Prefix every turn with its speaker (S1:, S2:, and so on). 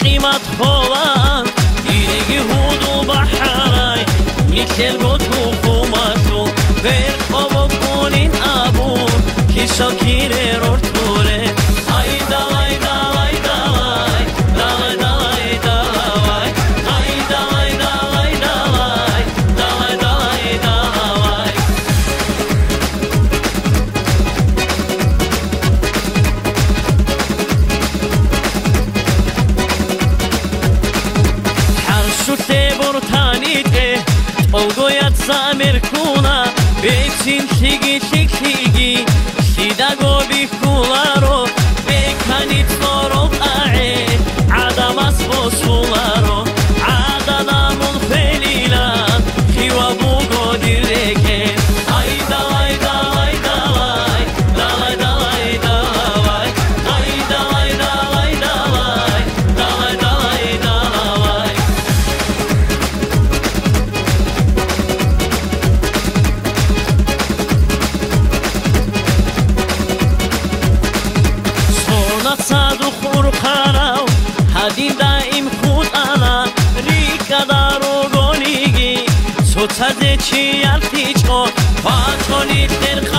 S1: قیمت خوان دیگه هودو بحرای میکل گوتو خومتو بر خواب کنین ابور که شاکیر رورتوره ای دای دای دای دای دای دای ای دای دای دای دای دای دای حرشوته برتانیده اوگویت زمیر کونه بیچین تیگی تیگ تیگی شیدگو بیکولارو بیکنید نورو قاعه عدم از بسولارو عددامون فلیلان خیوا بوگو دیرگه ای دای دای دای دای دای دای ای دای دای دای دای دای دای صادو خورخاناو هدی دائم خود انا ریکا دارو گونیگی سوتزه چی ارتیچو پاتونی ترخ